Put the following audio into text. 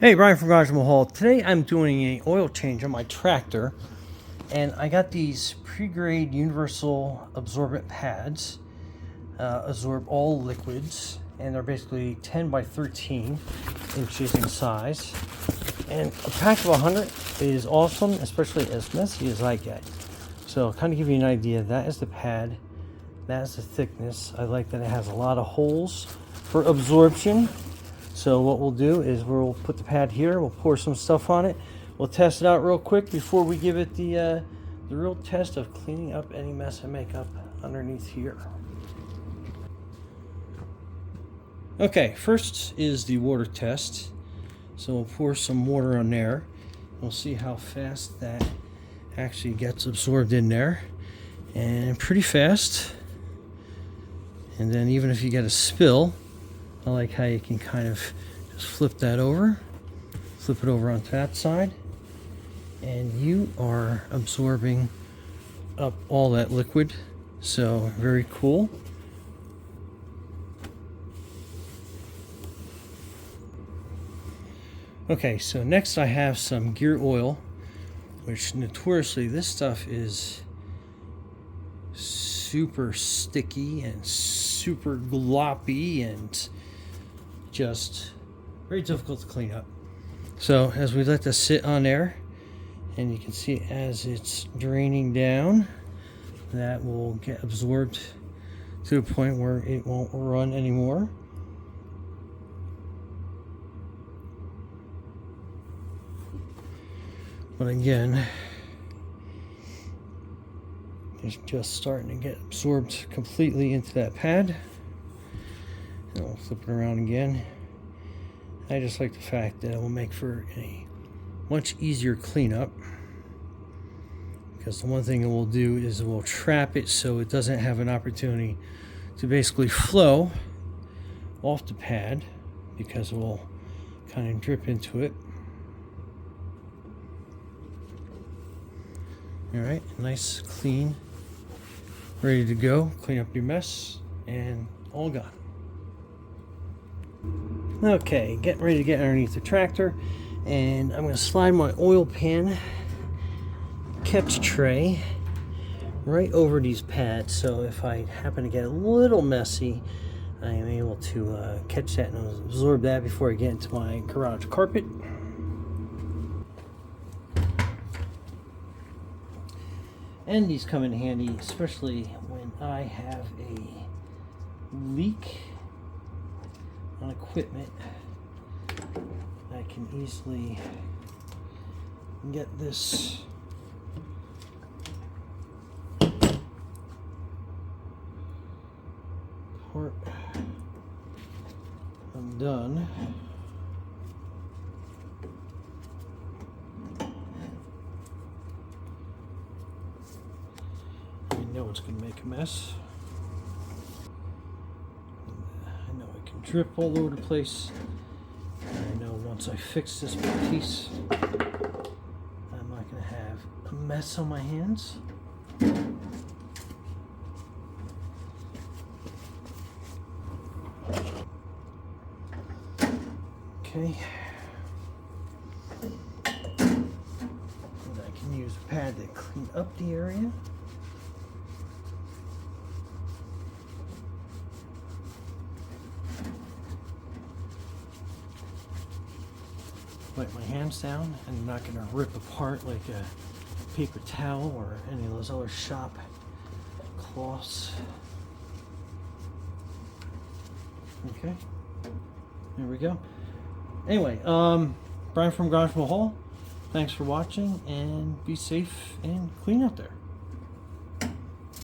Hey, Brian from Garage Mahal. Today I'm doing an oil change on my tractor, and I got these pre-grade universal absorbent pads, absorb all liquids, and they're basically 10 by 13 inches in size. And a pack of 100 is awesome, especially as messy as I get. So kind of give you an idea, that is the pad, that is the thickness. I like that it has a lot of holes for absorption. So what we'll do is we'll put the pad here, we'll pour some stuff on it, we'll test it out real quick before we give it the real test of cleaning up any mess I make up underneath here. Okay, first is the water test. So we'll pour some water on there. We'll see how fast that actually gets absorbed in there. And pretty fast. And then even if you get a spill, I like how you can kind of just flip that over, flip it over onto that side, and you are absorbing up all that liquid. So very cool. Okay, so next I have some gear oil, which notoriously this stuff is super sticky and super gloppy and just very difficult to clean up. So as we let this sit on there, and you can see as it's draining down, that will get absorbed to a point where it won't run anymore. But again, it's just starting to get absorbed completely into that pad. And we'll flip it around again. I just like the fact that it will make for a much easier cleanup, because the one thing it will do is it will trap it so it doesn't have an opportunity to basically flow off the pad, because it will kind of drip into it. Alright, nice, clean, ready to go. Clean up your mess, and all gone. Okay, getting ready to get underneath the tractor, and I'm going to slide my oil pan kept tray right over these pads, so if I happen to get a little messy, I am able to catch that and absorb that before I get into my garage carpet. And these come in handy, especially when I have a leak on equipment. I can easily get this part undone. I know it's going to make a mess. I know it can drip all over the place. And I know once I fix this piece, I'm not going to have a mess on my hands. Okay. And I can use a pad to clean up the area. Wipe my hands down, and I'm not going to rip apart like a paper towel or any of those other shop cloths. Okay, there we go. Anyway, Brian from Garage Mahal, thanks for watching, and be safe and clean out there.